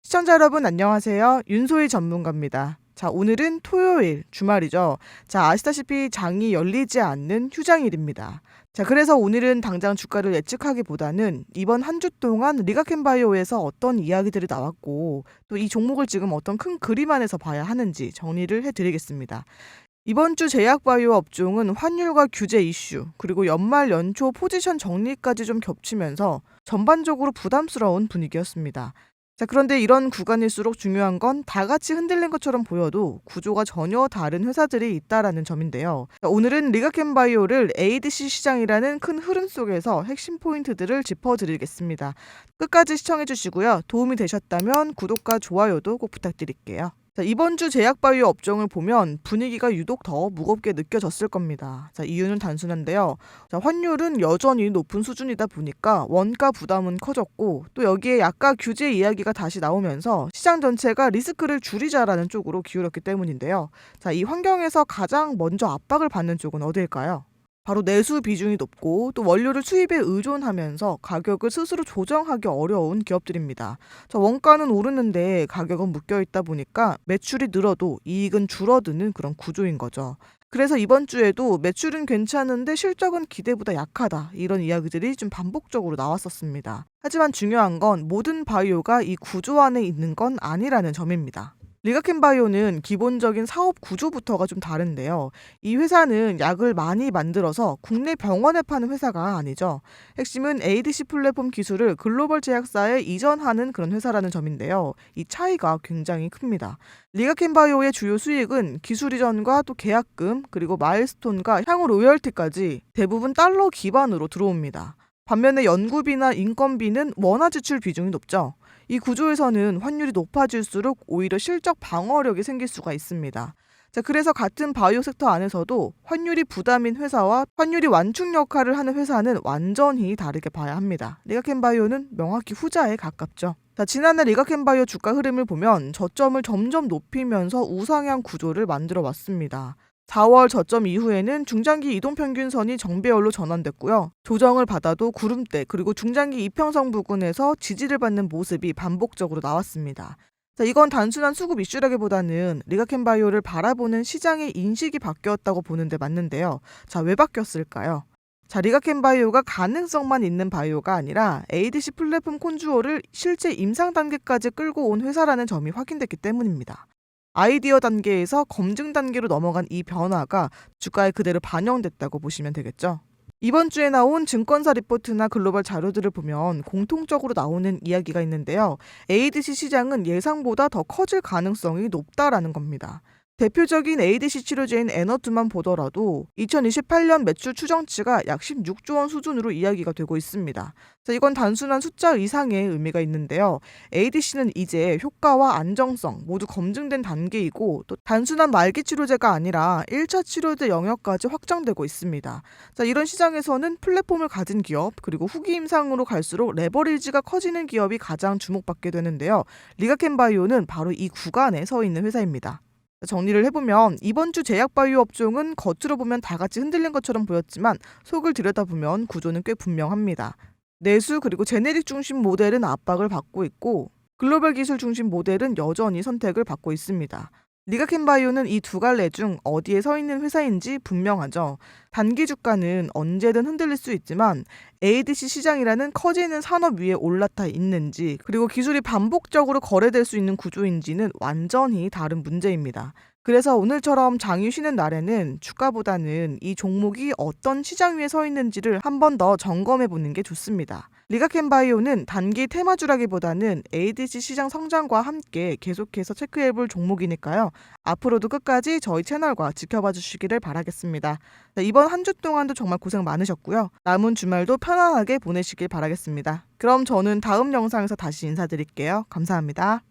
시청자 여러분 안녕하세요. 윤소희 전문가입니다. 자, 오늘은 토요일, 주말이죠. 자, 아시다시피 장이 열리지 않는 휴장일입니다. 자, 그래서 오늘은 당장 주가를 예측하기보다는 이번 한 주 동안 리가켄바이오에서 어떤 이야기들이 나왔고 또 이 종목을 지금 어떤 큰 그림 안에서 봐야 하는지 정리를 해드리겠습니다. 이번 주 제약바이오 업종은 환율과 규제 이슈, 그리고 연말 연초 포지션 정리까지 좀 겹치면서 전반적으로 부담스러운 분위기였습니다. 자, 그런데 이런 구간일수록 중요한 건 다 같이 흔들린 것처럼 보여도 구조가 전혀 다른 회사들이 있다라는 점인데요. 자, 오늘은 리가켄바이오를 ADC 시장이라는 큰 흐름 속에서 핵심 포인트들을 짚어드리겠습니다. 끝까지 시청해 주시고요. 도움이 되셨다면 구독과 좋아요도 꼭 부탁드릴게요. 자, 이번 주 제약바이오 업종을 보면 분위기가 유독 더 무겁게 느껴졌을 겁니다. 자, 이유는 단순한데요. 자, 환율은 여전히 높은 수준이다 보니까 원가 부담은 커졌고 또 여기에 약가 규제 이야기가 다시 나오면서 시장 전체가 리스크를 줄이자라는 쪽으로 기울었기 때문인데요. 자, 이 환경에서 가장 먼저 압박을 받는 쪽은 어딜까요? 바로 내수 비중이 높고 또 원료를 수입에 의존하면서 가격을 스스로 조정하기 어려운 기업들입니다. 자, 원가는 오르는데 가격은 묶여 있다 보니까 매출이 늘어도 이익은 줄어드는 그런 구조인 거죠. 그래서 이번 주에도 매출은 괜찮은데 실적은 기대보다 약하다, 이런 이야기들이 좀 반복적으로 나왔었습니다. 하지만 중요한 건 모든 바이오가 이 구조 안에 있는 건 아니라는 점입니다. 리가켄바이오는 기본적인 사업 구조부터가 좀 다른데요. 이 회사는 약을 많이 만들어서 국내 병원에 파는 회사가 아니죠. 핵심은 ADC 플랫폼 기술을 글로벌 제약사에 이전하는 그런 회사라는 점인데요. 이 차이가 굉장히 큽니다. 리가켄바이오의 주요 수익은 기술 이전과 또 계약금, 그리고 마일스톤과 향후 로열티까지 대부분 달러 기반으로 들어옵니다. 반면에 연구비나 인건비는 원화 지출 비중이 높죠. 이 구조에서는 환율이 높아질수록 오히려 실적 방어력이 생길 수가 있습니다. 자, 그래서 같은 바이오 섹터 안에서도 환율이 부담인 회사와 환율이 완충 역할을 하는 회사는 완전히 다르게 봐야 합니다. 리가켄바이오는 명확히 후자에 가깝죠. 자, 지난해 리가켄바이오 주가 흐름을 보면 저점을 점점 높이면서 우상향 구조를 만들어 왔습니다. 4월 저점 이후에는 중장기 이동평균선이 정배열로 전환됐고요. 조정을 받아도 구름대 그리고 중장기 이평선 부근에서 지지를 받는 모습이 반복적으로 나왔습니다. 자, 이건 단순한 수급 이슈라기보다는 리가켄바이오를 바라보는 시장의 인식이 바뀌었다고 보는데 맞는데요. 자, 왜 바뀌었을까요? 자, 리가켄바이오가 가능성만 있는 바이오가 아니라 ADC 플랫폼 콘주어를 실제 임상 단계까지 끌고 온 회사라는 점이 확인됐기 때문입니다. 아이디어 단계에서 검증 단계로 넘어간 이 변화가 주가에 그대로 반영됐다고 보시면 되겠죠. 이번 주에 나온 증권사 리포트나 글로벌 자료들을 보면 공통적으로 나오는 이야기가 있는데요. ADC 시장은 예상보다 더 커질 가능성이 높다라는 겁니다. 대표적인 ADC 치료제인 에너투만 보더라도 2028년 매출 추정치가 약 16조 원 수준으로 이야기가 되고 있습니다. 자, 이건 단순한 숫자 이상의 의미가 있는데요. ADC는 이제 효과와 안정성 모두 검증된 단계이고 또 단순한 말기 치료제가 아니라 1차 치료제 영역까지 확장되고 있습니다. 자, 이런 시장에서는 플랫폼을 가진 기업 그리고 후기 임상으로 갈수록 레버리지가 커지는 기업이 가장 주목받게 되는데요. 리가켄바이오는 바로 이 구간에 서 있는 회사입니다. 정리를 해보면 이번 주 제약바이오 업종은 겉으로 보면 다 같이 흔들린 것처럼 보였지만 속을 들여다보면 구조는 꽤 분명합니다. 내수 그리고 제네릭 중심 모델은 압박을 받고 있고 글로벌 기술 중심 모델은 여전히 선택을 받고 있습니다. 리가켄바이오는 이 두 갈래 중 어디에 서 있는 회사인지 분명하죠. 단기 주가는 언제든 흔들릴 수 있지만 ADC 시장이라는 커지는 산업 위에 올라타 있는지 그리고 기술이 반복적으로 거래될 수 있는 구조인지는 완전히 다른 문제입니다. 그래서 오늘처럼 장이 쉬는 날에는 주가보다는 이 종목이 어떤 시장 위에 서 있는지를 한 번 더 점검해 보는 게 좋습니다. 리가켄바이오는 단기 테마주라기보다는 ADC 시장 성장과 함께 계속해서 체크해 볼 종목이니까요. 앞으로도 끝까지 저희 채널과 지켜봐 주시기를 바라겠습니다. 네, 이번 한 주 동안도 정말 고생 많으셨고요. 남은 주말도 편안하게 보내시길 바라겠습니다. 그럼 저는 다음 영상에서 다시 인사드릴게요. 감사합니다.